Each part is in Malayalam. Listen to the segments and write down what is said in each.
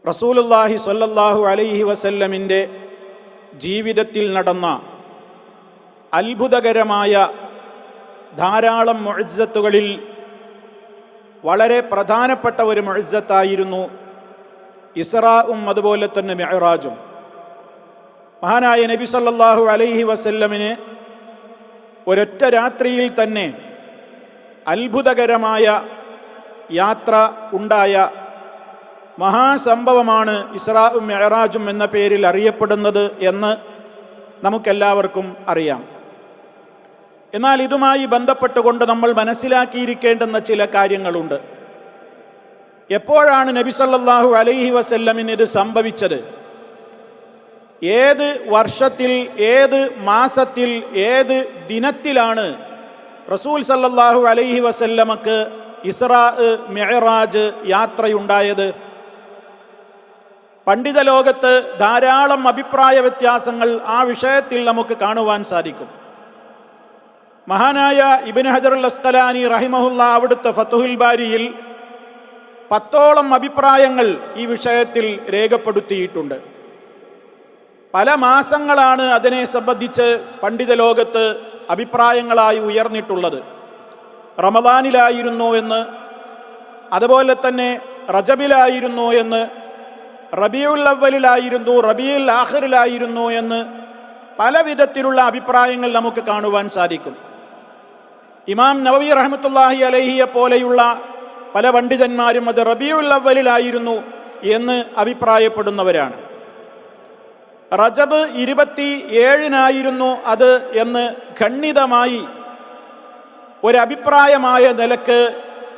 റസൂലുള്ളാഹി സ്വല്ലല്ലാഹു അലൈഹി വസല്ലമിൻ്റെ ജീവിതത്തിൽ നടന്ന അത്ഭുതകരമായ ധാരാളം മുഅ്ജിസത്തുകളിൽ വളരെ പ്രധാനപ്പെട്ട ഒരു മുഅ്ജിസത്തായിരുന്നു ഇസ്റാഉം അതുപോലെ തന്നെ മിഅ്റാജും. മഹാനായ നബി സല്ലല്ലാഹു അലൈഹി വസല്ലമിന് ഒരൊറ്റ രാത്രിയിൽ തന്നെ അത്ഭുതകരമായ യാത്ര ഉണ്ടായ മഹാസംഭവമാണ് ഇസ്റാഉം മിഅ്റാജും എന്ന പേരിൽ അറിയപ്പെടുന്നത് എന്ന് നമുക്കെല്ലാവർക്കും അറിയാം. എന്നാൽ ഇതുമായി ബന്ധപ്പെട്ടുകൊണ്ട് നമ്മൾ മനസ്സിലാക്കിയിരിക്കേണ്ടുന്ന ചില കാര്യങ്ങളുണ്ട്. എപ്പോഴാണ് നബി സല്ലല്ലാഹു അലൈഹി വസല്ലമിന് ഇത് സംഭവിച്ചത്? ഏത് വർഷത്തിൽ, ഏത് മാസത്തിൽ, ഏത് ദിനത്തിലാണ് റസൂൽ സല്ലല്ലാഹു അലൈഹി വസല്ലമക്ക് ഇസ്റാ മിഅ്റാജ് യാത്രയുണ്ടായത്? പണ്ഡിത ലോകത്ത് ധാരാളം അഭിപ്രായ വ്യത്യാസങ്ങൾ ആ വിഷയത്തിൽ നമുക്ക് കാണുവാൻ സാധിക്കും. മഹാനായ ഇബ്നു ഹജറുൽ അസ്ഖലാനി റഹിമഹുല്ലാ അവിടുത്തെ ഫത്ഹുൽ ബാരിയിൽ 10ഓളം അഭിപ്രായങ്ങൾ ഈ വിഷയത്തിൽ രേഖപ്പെടുത്തിയിട്ടുണ്ട്. പല മാസങ്ങളാണ് അതിനെ സംബന്ധിച്ച് പണ്ഡിത ലോകത്ത് അഭിപ്രായങ്ങളായി ഉയർന്നിട്ടുള്ളത്. റമദാനിലായിരുന്നു എന്ന്, അതുപോലെ തന്നെ റജബിലായിരുന്നു എന്ന്, റബീഉൽ അവ്വലിലായിരുന്നു, റബീഉൽ ആഖിറിലായിരുന്നു എന്ന് പല വിധത്തിലുള്ള അഭിപ്രായങ്ങൾ നമുക്ക് കാണുവാൻ സാധിക്കും. ഇമാം നവവി റഹ്മത്തുള്ളാഹി അലൈഹിയെ പോലെയുള്ള പല പണ്ഡിതന്മാരും അത് റബീഉൽ അവ്വലിലായിരുന്നു എന്ന് അഭിപ്രായപ്പെടുന്നവരാണ്. റജബ് 27-നായിരുന്നു അത് എന്ന് ഖണ്ഡിതമായി ഒരഭിപ്രായമായ നിലക്ക്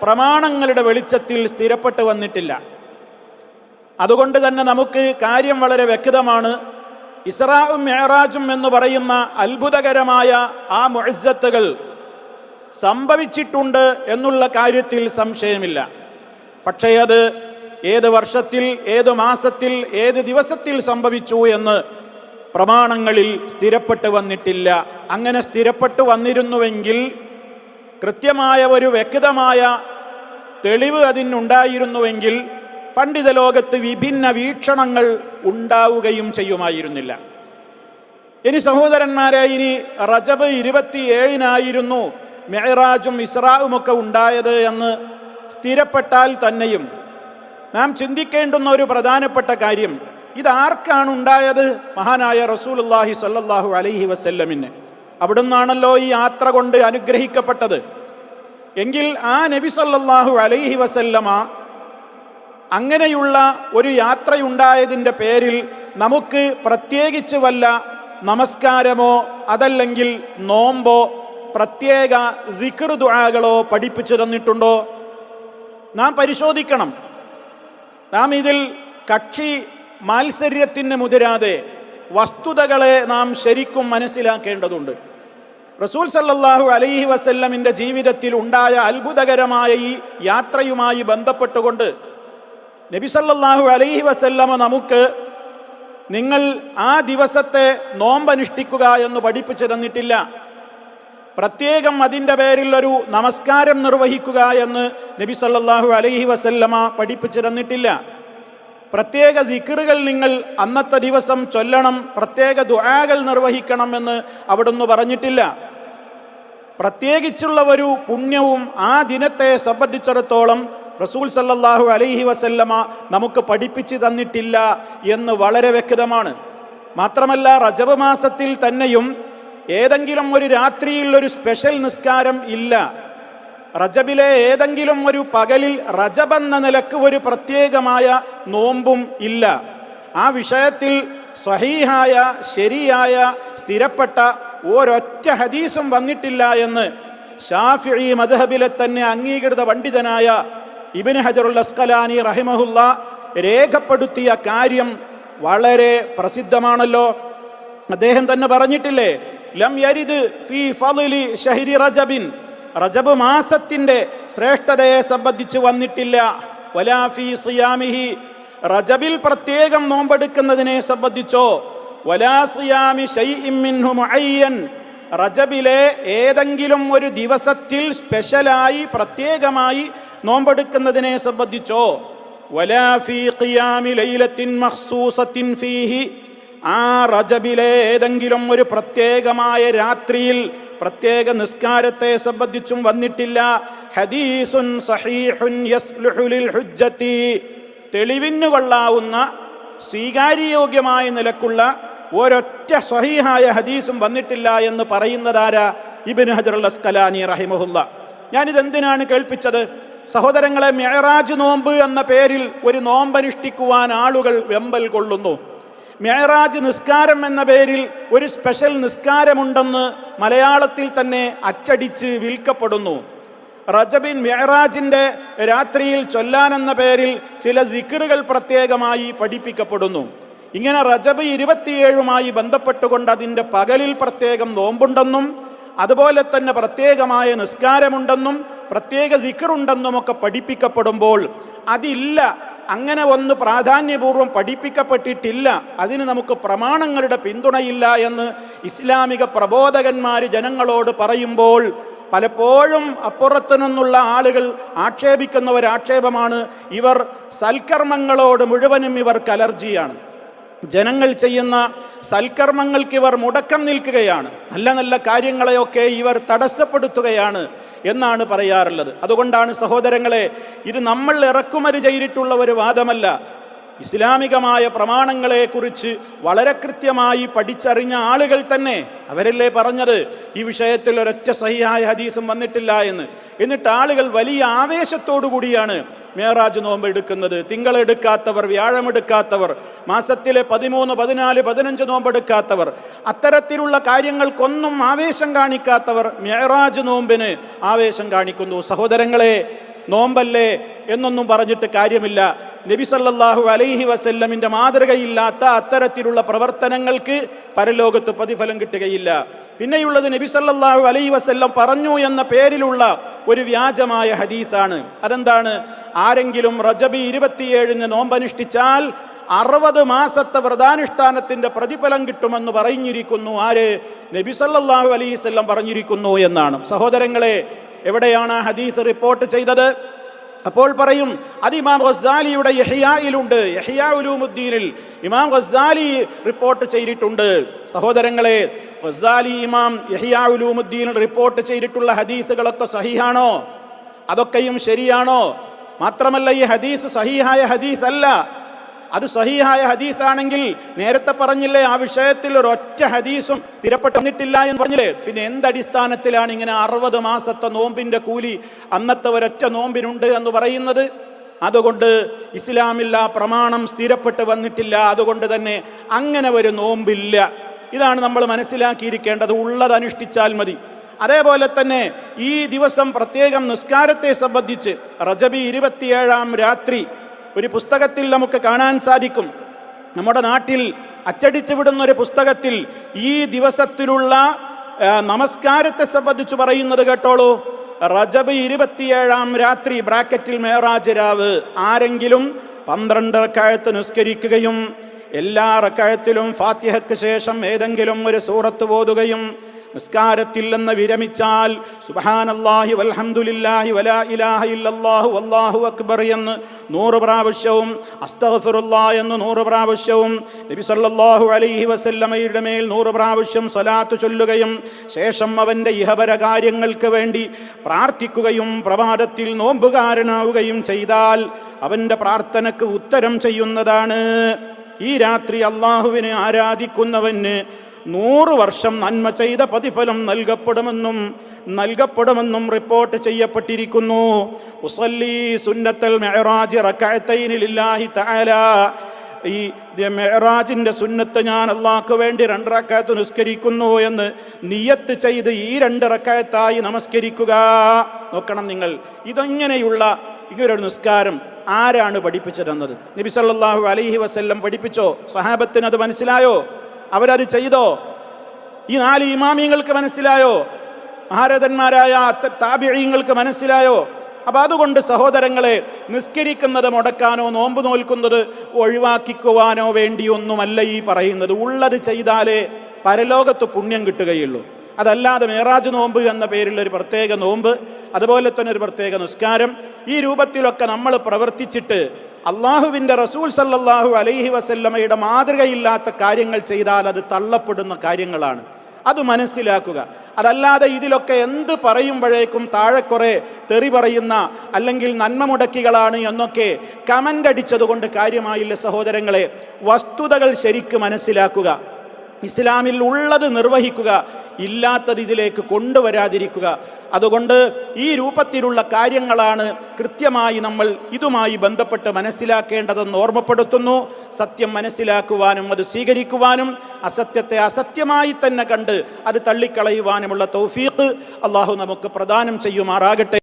പ്രമാണങ്ങളുടെ വെളിച്ചത്തിൽ സ്ഥിരപ്പെട്ടു വന്നിട്ടില്ല. അതുകൊണ്ട് തന്നെ നമുക്ക് കാര്യം വളരെ വ്യക്തമാണ്. ഇസ്റാഉം മിഅ്റാജും എന്ന് പറയുന്ന അത്ഭുതകരമായ ആ മുഅ്ജിസത്തുകൾ സംഭവിച്ചിട്ടുണ്ട് എന്നുള്ള കാര്യത്തിൽ സംശയമില്ല. പക്ഷേ അത് ഏത് വർഷത്തിൽ, ഏത് മാസത്തിൽ, ഏത് ദിവസത്തിൽ സംഭവിച്ചു എന്ന് പ്രമാണങ്ങളിൽ സ്ഥിരപ്പെട്ടു വന്നിട്ടില്ല. അങ്ങനെ സ്ഥിരപ്പെട്ടു വന്നിരുന്നുവെങ്കിൽ കൃത്യമായ ഒരു വ്യക്തമായ തെളിവ് അതിനുണ്ടായിരുന്നുവെങ്കിൽ പണ്ഡിത ലോകത്ത് വിഭിന്ന വീക്ഷണങ്ങൾ ഉണ്ടാവുകയും ചെയ്യുമായിരുന്നില്ല. ഇനി സഹോദരന്മാരെ, ഇനി റജബ് 27-നായിരുന്നു മിഅ്റാജും ഇസ്റാഉമൊക്കെ ഉണ്ടായത് എന്ന് സ്ഥിരപ്പെട്ടാൽ തന്നെയും നാം ചിന്തിക്കേണ്ടുന്ന ഒരു പ്രധാനപ്പെട്ട കാര്യം, ഇതാർക്കാണ് ഉണ്ടായത്? മഹാനായ റസൂലുള്ളാഹി സ്വല്ലല്ലാഹു അലൈഹി വസല്ലമിന്. അവിടുന്നാണല്ലോ ഈ യാത്ര കൊണ്ട് അനുഗ്രഹിക്കപ്പെട്ടത്. എങ്കിൽ ആ നബി സല്ലല്ലാഹു അലൈഹി വസല്ലമ അങ്ങനെയുള്ള ഒരു യാത്രയുണ്ടായതിൻ്റെ പേരിൽ നമുക്ക് പ്രത്യേകിച്ച് വല്ല നമസ്കാരമോ അതല്ലെങ്കിൽ നോമ്പോ പ്രത്യേക ദിക്ർ ദുആകളോ പഠിപ്പിച്ചു തന്നിട്ടുണ്ടോ? നാം പരിശോധിക്കണം. നാം ഇതിൽ കക്ഷി മാത്സര്യത്തിന് മുതിരാതെ വസ്തുതകളെ നാം ശരിക്കും മനസ്സിലാക്കേണ്ടതുണ്ട്. റസൂൽ സല്ലല്ലാഹു അലൈഹി വസല്ലമിൻ്റെ ജീവിതത്തിൽ ഉണ്ടായ അത്ഭുതകരമായ ഈ യാത്രയുമായി ബന്ധപ്പെട്ടുകൊണ്ട് നബി സല്ലല്ലാഹു അലൈഹി വസല്ലമ നമുക്ക് നിങ്ങൾ ആ ദിവസത്തെ നോമ്പനുഷ്ഠിക്കുക എന്ന് പഠിപ്പിച്ചു തന്നിട്ടില്ല. പ്രത്യേകം അതിൻ്റെ പേരിൽ ഒരു നമസ്കാരം നിർവഹിക്കുക എന്ന് നബി സല്ലല്ലാഹു അലൈഹി വസല്ലമ പഠിപ്പിച്ചു തന്നിട്ടില്ല. പ്രത്യേക ദിക്റുകൾ നിങ്ങൾ അന്നത്തെ ദിവസം ചൊല്ലണം, പ്രത്യേക ദുആകൾ നിർവഹിക്കണം എന്ന് അവിടുന്ന് പറഞ്ഞിട്ടില്ല. പ്രത്യേകിച്ചുള്ള ഒരു പുണ്യവും ആ ദിനത്തെ സംബന്ധിച്ചിടത്തോളം റസൂൽ സല്ലല്ലാഹു അലൈഹി വസല്ലമ നമുക്ക് പഠിപ്പിച്ചു തന്നിട്ടില്ല എന്ന് വളരെ വ്യക്തമാണ്. മാത്രമല്ല, റജബ് മാസത്തിൽ തന്നെയും ഏതെങ്കിലും ഒരു രാത്രിയിൽ ഒരു സ്പെഷ്യൽ നിസ്കാരം ഇല്ല. റജബിലെ ഏതെങ്കിലും ഒരു പകലിൽ റജബ് എന്ന നിലക്ക് ഒരു പ്രത്യേകമായ നോമ്പും ഇല്ല. ആ വിഷയത്തിൽ സ്വഹീഹായ, ശരിയായ, സ്ഥിരപ്പെട്ട ഒരൊറ്റ ഹദീസും വന്നിട്ടില്ല എന്ന് ശാഫിഈ മദ്ഹബിലെ തന്നെ അംഗീകൃത പണ്ഡിതനായ ഇബ്നു ഹജറുൽ അസ്ഖലാനി റഹിമഹുല്ലാ രേഖപ്പെടുത്തിയ കാര്യം വളരെ പ്രസിദ്ധമാണല്ലോ. അദ്ദേഹം തന്നെ പറഞ്ഞിട്ടില്ലേ, ലം യരിദ് ഫീ ഫളലി ശഹരി റജബിൻ, റജബ് മാസത്തിൻ്റെ ശ്രേഷ്ഠതയെ സംബന്ധിച്ച് വന്നിട്ടില്ല. വലാ ഫീ സിയാമിഹി, റജബിൽ പ്രത്യേകം നോമ്പെടുക്കുന്നതിനെ സംബന്ധിച്ചോ, വലാ സിയാമി ശൈഇൻ മിൻഹു മുഅയ്യൻ, റജബിലെ ഏതെങ്കിലും ഒരു ദിവസത്തിൽ സ്പെഷ്യലായി പ്രത്യേകമായി നോമ്പെടുക്കുന്നതിനെ സംബന്ധിച്ചോ, വലാ ഫീ ഖിയാമി ലൈലത്തിൻ മഖ്സൂസത്തിൻ ഫീഹി, ആ റജബിലെ ഏതെങ്കിലും ഒരു പ്രത്യേകമായ രാത്രിയിൽ പ്രത്യേക നിസ്കാരത്തെ സംബന്ധിച്ചും വന്നിട്ടില്ല. ഹദീസുൻ സഹീഹുൻ യസ്ലുഹു ലിൽ ഹുജ്ജതി, തെളിവിന് കൊള്ളാവുന്ന സ്വീകാര്യയോഗ്യമായ നിലക്കുള്ള ഒരൊറ്റ സ്വഹീഹായ ഹദീസും വന്നിട്ടില്ല എന്ന് പറയുന്നതാരാ? ഇബ്നു ഹജർ അൽ അസ്കലാനി റഹിമഹുല്ല. ഞാനിതെന്തിനാണ് കേൾപ്പിച്ചത്? സഹോദരങ്ങളെ, മിഅ്റാജ് നോമ്പ് എന്ന പേരിൽ ഒരു നോമ്പനുഷ്ഠിക്കുവാൻ ആളുകൾ വെമ്പൽ കൊള്ളുന്നു. മിഅ്റാജ് നിസ്കാരം എന്ന പേരിൽ ഒരു സ്പെഷ്യൽ നിസ്കാരമുണ്ടെന്ന് മലയാളത്തിൽ തന്നെ അച്ചടിച്ച് വിൽക്കപ്പെടുന്നു. റജബിൻ മിഅ്റാജിന്റെ രാത്രിയിൽ ചൊല്ലാനെന്ന പേരിൽ ചില ദിക്റുകൾ പ്രത്യേകമായി പഠിപ്പിക്കപ്പെടുന്നു. ഇങ്ങനെ റജബ് 27 ബന്ധപ്പെട്ടുകൊണ്ട് അതിൻ്റെ പകലിൽ പ്രത്യേകം നോമ്പുണ്ടെന്നും അതുപോലെ തന്നെ പ്രത്യേകമായ നിസ്കാരമുണ്ടെന്നും പ്രത്യേക ദിക്റുണ്ടെന്നുമൊക്കെ പഠിപ്പിക്കപ്പെടുമ്പോൾ അതില്ല, അങ്ങനെ ഒന്ന് പ്രാധാന്യപൂർവ്വം പഠിപ്പിക്കപ്പെട്ടിട്ടില്ല, അതിന് നമുക്ക് പ്രമാണങ്ങളുടെ പിന്തുണയില്ല എന്ന് ഇസ്ലാമിക പ്രബോധകന്മാർ ജനങ്ങളോട് പറയുമ്പോൾ പലപ്പോഴും അപ്പുറത്തു നിന്നുള്ള ആളുകൾ ആക്ഷേപിക്കുന്ന ഒരാക്ഷേപമാണ്, ഇവർ സൽക്കർമ്മങ്ങളോട് മുഴുവനും ഇവർക്ക് അലർജിയാണ്, ജനങ്ങൾ ചെയ്യുന്ന സൽക്കർമ്മങ്ങൾക്ക് ഇവർ മുടക്കം നിൽക്കുകയാണ്, നല്ല നല്ല കാര്യങ്ങളെയൊക്കെ ഇവർ തടസ്സപ്പെടുത്തുകയാണ് എന്നാണ് പറയാറുള്ളത്. അതുകൊണ്ടാണ് സഹോദരങ്ങളെ, ഇത് നമ്മൾ ഇറക്കുമതി ചെയ്തിട്ടുള്ള ഒരു വാദമല്ല. ഇസ്ലാമികമായ പ്രമാണങ്ങളെക്കുറിച്ച് വളരെ കൃത്യമായി പഠിച്ചറിഞ്ഞ ആളുകൾ തന്നെ അവരല്ലേ പറഞ്ഞത് ഈ വിഷയത്തിൽ ഒരൊറ്റ സഹിഹായ ഹദീസും വന്നിട്ടില്ല എന്ന്. എന്നിട്ട് ആളുകൾ വലിയ ആവേശത്തോടു കൂടിയാണ് മിഅ്റാജ് നോമ്പ് എടുക്കുന്നത്. തിങ്കളെടുക്കാത്തവർ, വ്യാഴമെടുക്കാത്തവർ, മാസത്തിലെ 13, 14, 15 നോമ്പെടുക്കാത്തവർ, അത്തരത്തിലുള്ള കാര്യങ്ങൾക്കൊന്നും ആവേശം കാണിക്കാത്തവർ മിഅ്റാജ് നോമ്പിന് ആവേശം കാണിക്കുന്നു. സഹോദരങ്ങളെ, നോമ്പല്ലേ എന്നൊന്നും പറഞ്ഞിട്ട് കാര്യമില്ല. നബി സല്ലല്ലാഹു അലൈഹി വസല്ലമിൻ്റെ മാതൃകയില്ലാത്ത അത്തരത്തിലുള്ള പ്രവർത്തനങ്ങൾക്ക് പരലോകത്ത് പ്രതിഫലം കിട്ടുകയില്ല. പിന്നെയുള്ളത് നബി സല്ലല്ലാഹു അലൈഹി വസല്ലം പറഞ്ഞു എന്ന പേരിലുള്ള ഒരു വ്യാജമായ ഹദീസാണ്. അതെന്താണ്? ആരെങ്കിലും റജബ് 27 നോമ്പനുഷ്ഠിച്ചാൽ 60 മാസത്തെ വ്രതാനുഷ്ഠാനത്തിൻ്റെ പ്രതിഫലം കിട്ടുമെന്ന് പറഞ്ഞിരിക്കുന്നു. ആര്? നബി സല്ലല്ലാഹു അലൈഹി വസല്ലം പറഞ്ഞിരിക്കുന്നു എന്നാണ്. സഹോദരങ്ങളെ, എവിടെയാണ് ആ ഹദീസ് റിപ്പോർട്ട് ചെയ്തത്? അപ്പോൾ പറയും അത് ഇമാം ഗസ്സാലിയുടെ യഹ്യായിലുണ്ട്, യഹ്യാ ഉലൂമുദ്ദീനിൽ ഇമാം ഗസ്സാലി റിപ്പോർട്ട് ചെയ്തിട്ടുണ്ട്. സഹോദരങ്ങളെ, ഗസ്സാലി ഇമാം യഹ്യാ ഉലൂമുദ്ദീനിൽ റിപ്പോർട്ട് ചെയ്തിട്ടുള്ള ഹദീസുകളൊക്കെ സഹീഹാണോ? അതൊക്കെയും ശരിയാണോ? മാത്രമല്ല, ഈ ഹദീസ് സഹീഹായ ഹദീസ് അല്ല. അത് സഹീഹായ ഹദീസാണെങ്കിൽ നേരത്തെ പറഞ്ഞില്ലേ, ആ വിഷയത്തിൽ ഒരൊറ്റ ഹദീസും സ്ഥിരപ്പെട്ട് വന്നിട്ടില്ല എന്ന് പറഞ്ഞില്ലേ, പിന്നെ എന്തടിസ്ഥാനത്തിലാണ് ഇങ്ങനെ 60 മാസത്തെ നോമ്പിൻ്റെ കൂലി അന്നത്തെ ഒരൊറ്റ നോമ്പിനുണ്ട് എന്ന് പറയുന്നത്? അതുകൊണ്ട് ഇസ്ലാമിൽ ആ പ്രമാണം സ്ഥിരപ്പെട്ട് വന്നിട്ടില്ല. അതുകൊണ്ട് തന്നെ അങ്ങനെ ഒരു നോമ്പില്ല. ഇതാണ് നമ്മൾ മനസ്സിലാക്കിയിരിക്കേണ്ടത്. ഉള്ളത് അനുഷ്ഠിച്ചാൽ മതി. അതേപോലെ തന്നെ ഈ ദിവസം പ്രത്യേകം നിസ്കാരത്തെ സംബന്ധിച്ച് റജബ് 27 രാത്രി ഒരു പുസ്തകത്തിൽ നമുക്ക് കാണാൻ സാധിക്കും. നമ്മുടെ നാട്ടിൽ അച്ചടിച്ചു വിടുന്ന ഒരു പുസ്തകത്തിൽ ഈ ദിവസത്തിലുള്ള നമസ്കാരത്തെ സംബന്ധിച്ച് പറയുന്നത് കേട്ടോളൂ. റജബ് 27 രാത്രി ബ്രാക്കറ്റിൽ മേറാജ് രാവ് ആരെങ്കിലും 12 റക്അത്ത് നിസ്കരിക്കുകയും എല്ലാ റക്അത്തിലും ഫാത്തിഹയ്ക്ക് ശേഷം ഏതെങ്കിലും ഒരു സൂറത്ത് ഓതുകയും നിസ്കാരത്തിൽ നിന്ന് വിരമിച്ചാൽ സുബ്ഹാനല്ലാഹി വൽഹംദുലില്ലാഹി വലാ ഇലാഹ ഇല്ലല്ലാഹു വല്ലാഹു അക്ബർ എന്ന് 100 പ്രാവശ്യവും അസ്തഗ്ഫിറുല്ലാഹ് എന്ന് 100 പ്രാവശ്യവും നബി സല്ലല്ലാഹു അലൈഹി വസല്ലമയുടെ മേൽ 100 പ്രാവശ്യം സ്വലാത്ത് ചൊല്ലുകയും ശേഷം അവൻ്റെ ഇഹപര കാര്യങ്ങൾക്ക് വേണ്ടി പ്രാർത്ഥിക്കുകയും പ്രഭാതത്തിൽ നോമ്പുകാരനാവുകയും ചെയ്താൽ അവൻ്റെ പ്രാർത്ഥനയ്ക്ക് ഉത്തരം ചെയ്യുന്നതാണ്. ഈ രാത്രി അള്ളാഹുവിനെ ആരാധിക്കുന്നവന് 100 വർഷം നന്മ ചെയ്ത പ്രതിഫലം നൽകപ്പെടുമെന്നും റിപ്പോർട്ട് ചെയ്യപ്പെട്ടിരിക്കുന്നു. ഉസല്ലി സുന്നത്തൽ മിഅ്റാജ് റക്അത്തൈനി ലില്ലാഹി തആല. ഈ മിഅ്റാജിൻ്റെ സുന്നത്ത് ഞാൻ അള്ളാഹ്ക്ക് വേണ്ടി 2 റക്അത്ത് നിസ്കരിക്കുന്നു എന്ന് നിയത്ത് ചെയ്ത് ഈ 2 റക്അത്തായി നമസ്കരിക്കുക. നോക്കണം നിങ്ങൾ, ഇതെങ്ങനെയുള്ള ഇങ്ങനൊരു നിസ്കാരം ആരാണ് പഠിപ്പിച്ചതെന്നത്? നബി സല്ലല്ലാഹു അലൈഹി വസല്ലം പഠിപ്പിച്ചോ? സഹാബത്തിന് അത് മനസ്സിലായോ? അവരത് ചെയ്തോ? ഈ 4 ഇമാമിങ്ങൾക്ക് മനസ്സിലായോ? മഹാരഥന്മാരായ താബിഈങ്ങൾക്ക് മനസ്സിലായോ? അപ്പം അതുകൊണ്ട് സഹോദരങ്ങളെ, നിസ്കരിക്കുന്നത് മുടക്കാനോ നോമ്പ് നോൽക്കുന്നത് ഒഴിവാക്കിക്കുവാനോ വേണ്ടിയൊന്നുമല്ല ഈ പറയുന്നത്. ഉള്ളത് ചെയ്താലേ പരലോകത്ത് പുണ്യം കിട്ടുകയുള്ളൂ. അതല്ലാതെ മേറാജ് നോമ്പ് എന്ന പേരിൽ ഒരു പ്രത്യേക നോമ്പ്, അതുപോലെ തന്നെ ഒരു പ്രത്യേക നിസ്കാരം, ഈ രൂപത്തിലൊക്കെ നമ്മൾ പ്രവർത്തിച്ചിട്ട് അള്ളാഹുവിൻ്റെ റസൂൽ സല്ലല്ലാഹു അലൈഹി വസല്ലമയുടെ മാതൃകയില്ലാത്ത കാര്യങ്ങൾ ചെയ്താൽ അത് തള്ളപ്പെടുന്ന കാര്യങ്ങളാണ്. അത് മനസ്സിലാക്കുക. അതല്ലാതെ ഇതിലൊക്കെ എന്ത് പറയുമ്പോഴേക്കും താഴെ കുറെ തെറി പറയുന്ന അല്ലെങ്കിൽ നന്മ മുടക്കികളാണ് എന്നൊക്കെ കമൻ്റ് അടിച്ചതുകൊണ്ട് കാര്യമായില്ല സഹോദരങ്ങളെ. വസ്തുതകൾ ശരിക്ക് മനസ്സിലാക്കുക, ഇസ്ലാമിൽ ഉള്ളത് നിർവഹിക്കുക, ഇല്ലാത്തത് ഇതിലേക്ക് കൊണ്ടുവരാതിരിക്കുക. അതുകൊണ്ട് ഈ രൂപത്തിലുള്ള കാര്യങ്ങളാണ് കൃത്യമായി നമ്മൾ ഇതുമായി ബന്ധപ്പെട്ട് മനസ്സിലാക്കേണ്ടതെന്ന് ഓർമ്മപ്പെടുത്തുന്നു. സത്യം മനസ്സിലാക്കുവാനും അത് സ്വീകരിക്കുവാനും അസത്യത്തെ അസത്യമായി തന്നെ കണ്ട് അത് തള്ളിക്കളയുവാനുമുള്ള തൗഫീഖ് അള്ളാഹു നമുക്ക് പ്രദാനം ചെയ്യുമാറാകട്ടെ.